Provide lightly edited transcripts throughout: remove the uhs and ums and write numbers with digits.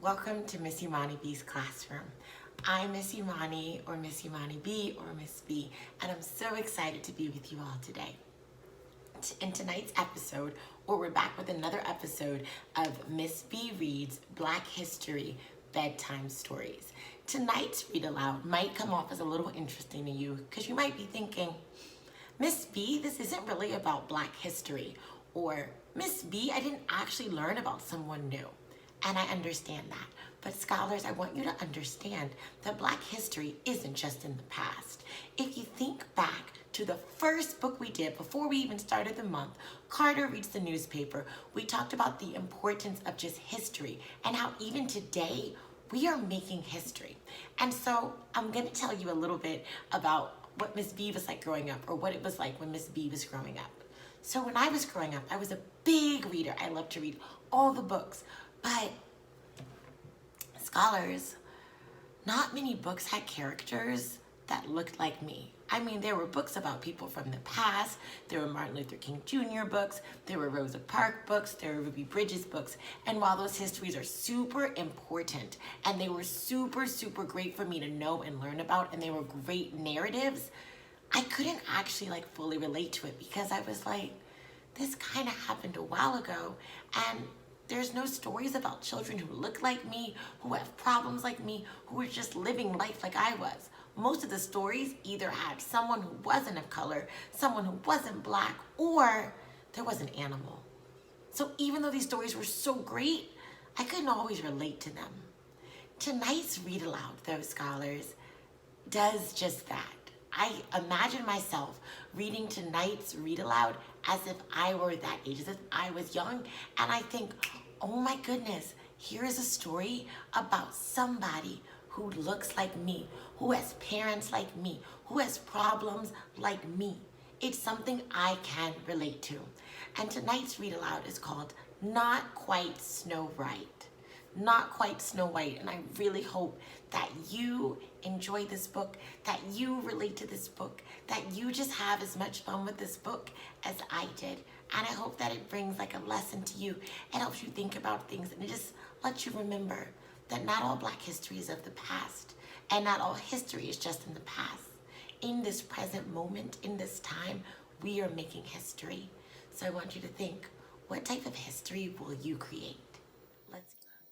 Welcome to Miss Imani B's classroom. I'm Miss Imani, or Miss Imani B, or Miss B, and I'm so excited to be with you all today. In tonight's episode, we're back with another episode of Miss B Reads Black History Bedtime Stories. Tonight's read aloud might come off as a little interesting to you because you might be thinking, Miss B, this isn't really about Black history, or Miss B, I didn't actually learn about someone new. And I understand that. But scholars, I want you to understand that Black history isn't just in the past. If you think back to the first book we did before we even started the month, Carter Reads the Newspaper, we talked about the importance of just history and how even today we are making history. And so I'm going to tell you a little bit about what Miss B was like growing up, or what it was like when Miss B was growing up. So when I was growing up, I was a big reader. I loved to read all the books. But scholars, not many books had characters that looked like me. I mean, there were books about people from the past. There were Martin Luther King Jr. books. There were Rosa Parks books. There were Ruby Bridges books. And while those histories are super important and they were super, super great for me to know and learn about, and they were great narratives, I couldn't actually fully relate to it because I was like, this kind of happened a while ago, and there's no stories about children who look like me, who have problems like me, who are just living life like I was. Most of the stories either had someone who wasn't of color, someone who wasn't Black, or there was an animal. So even though these stories were so great, I couldn't always relate to them. Tonight's read aloud, though, scholars, does just that. I imagine myself reading tonight's read aloud as if I were that age, as if I was young, and I think, oh my goodness, here is a story about somebody who looks like me, who has parents like me, who has problems like me. It's something I can relate to. And tonight's read aloud is called Not Quite Snow White. Not Quite Snow White, and I really hope that you enjoy this book, that you relate to this book, that you just have as much fun with this book as I did. And I hope that it brings a lesson to you. It helps you think about things, and it just lets you remember that not all Black history is of the past, and not all history is just in the past. In this present moment, in this time, we are making history. So I want you to think, what type of history will you create?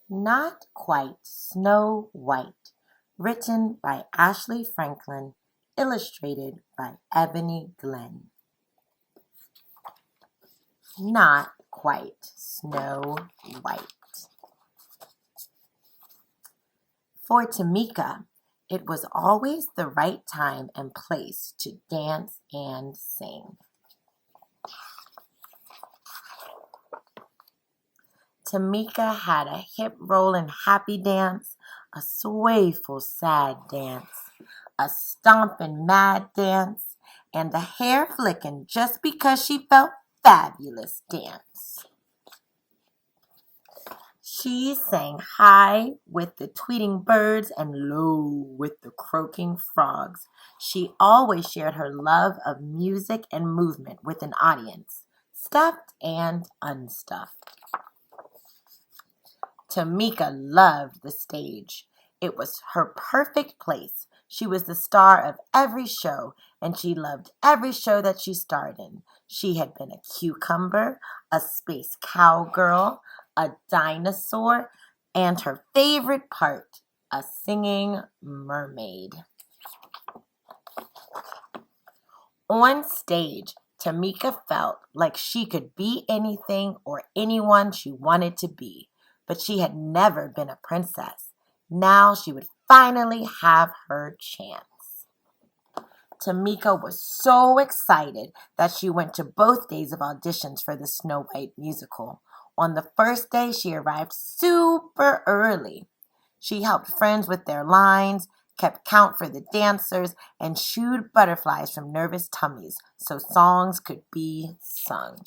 Not Quite Snow White, written by Ashley Franklin, illustrated by Ebony Glenn. Not Quite Snow White. For Tamika, it was always the right time and place to dance and sing. Tamika had a hip-rolling happy dance, a swayful sad dance, a stomping mad dance, and a hair-flicking just because she felt fabulous dance. She sang high with the tweeting birds and low with the croaking frogs. She always shared her love of music and movement with an audience, stuffed and unstuffed. Tamika loved the stage. It was her perfect place. She was the star of every show, and she loved every show that she starred in. She had been a cucumber, a space cowgirl, a dinosaur, and her favorite part, a singing mermaid. On stage, Tamika felt like she could be anything or anyone she wanted to be. But she had never been a princess. Now she would finally have her chance. Tamika was so excited that she went to both days of auditions for the Snow White musical. On the first day, she arrived super early. She helped friends with their lines, kept count for the dancers, and shooed butterflies from nervous tummies so songs could be sung.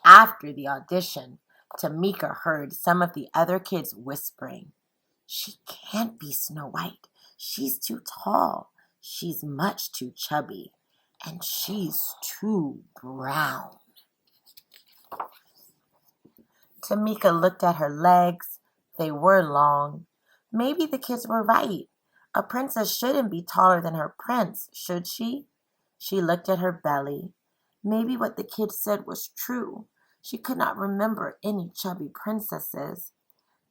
After the audition, Tamika heard some of the other kids whispering, "She can't be Snow White. She's too tall. She's much too chubby. And she's too brown." Tamika looked at her legs. They were long. Maybe the kids were right. A princess shouldn't be taller than her prince, should she? She looked at her belly. Maybe what the kids said was true. She could not remember any chubby princesses.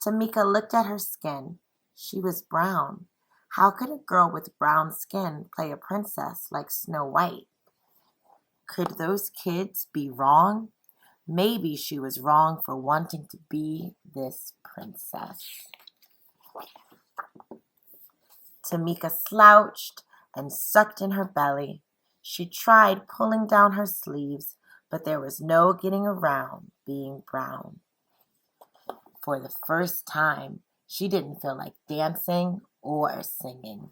Tamika looked at her skin. She was brown. How could a girl with brown skin play a princess like Snow White? Could those kids be wrong? Maybe she was wrong for wanting to be this princess. Tamika slouched and sucked in her belly. She tried pulling down her sleeves, but there was no getting around being brown. For the first time, she didn't feel like dancing or singing.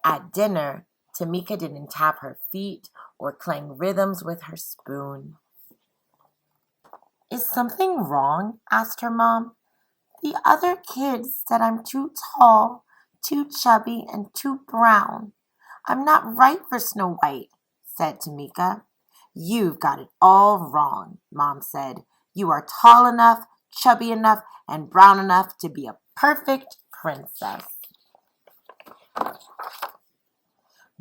At dinner, Tamika didn't tap her feet or clang rhythms with her spoon. Is something wrong? Asked her mom. The other kids said I'm too tall, too chubby, and too brown. I'm not right for Snow White, said Tamika. You've got it all wrong, Mom said. You are tall enough, chubby enough, and brown enough to be a perfect princess.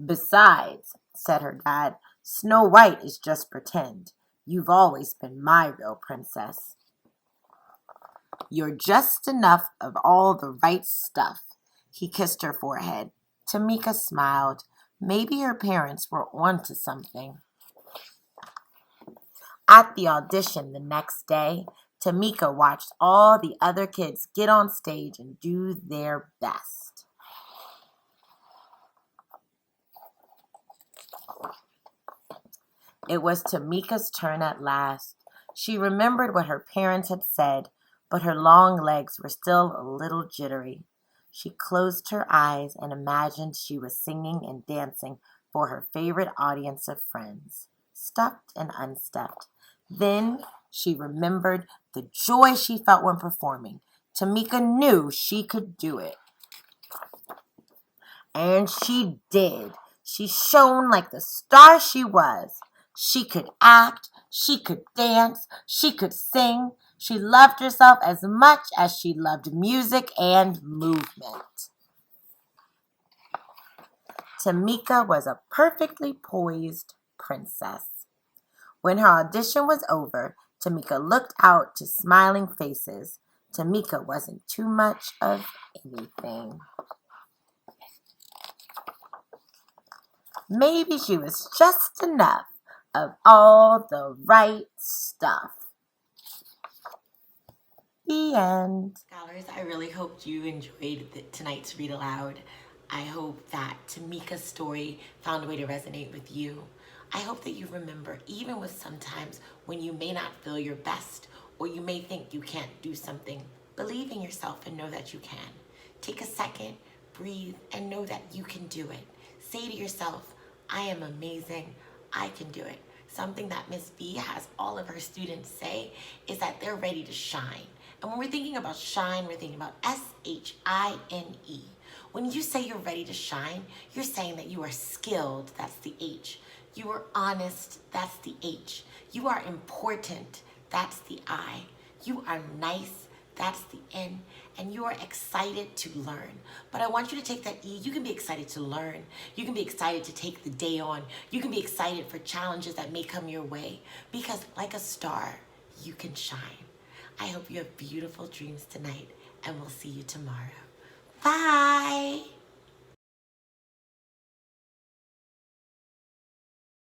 Besides, said her dad, Snow White is just pretend. You've always been my real princess. You're just enough of all the right stuff. He kissed her forehead. Tamika smiled. Maybe her parents were onto something. At the audition the next day, Tamika watched all the other kids get on stage and do their best. It was Tamika's turn at last. She remembered what her parents had said, but her long legs were still a little jittery. She closed her eyes and imagined she was singing and dancing for her favorite audience of friends, stuffed and unstuffed. Then she remembered the joy she felt when performing. Tamika knew she could do it. And she did. She shone like the star she was. She could act, she could dance, she could sing. She loved herself as much as she loved music and movement. Tamika was a perfectly poised princess. When her audition was over, Tamika looked out to smiling faces. Tamika wasn't too much of anything. Maybe she was just enough of all the right stuff. The end. Scholars, I really hope you enjoyed tonight's Read Aloud. I hope that Tamika's story found a way to resonate with you. I hope that you remember, even with sometimes when you may not feel your best or you may think you can't do something, believe in yourself and know that you can. Take a second, breathe, and know that you can do it. Say to yourself, I am amazing. I can do it. Something that Miss B has all of her students say is that they're ready to shine. And when we're thinking about shine, we're thinking about S-H-I-N-E. When you say you're ready to shine, you're saying that you are skilled, that's the H. You are honest, that's the H. You are important, that's the I. You are nice, that's the N. And you are excited to learn. But I want you to take that E. You can be excited to learn. You can be excited to take the day on. You can be excited for challenges that may come your way. Because like a star, you can shine. I hope you have beautiful dreams tonight, and we'll see you tomorrow. Bye.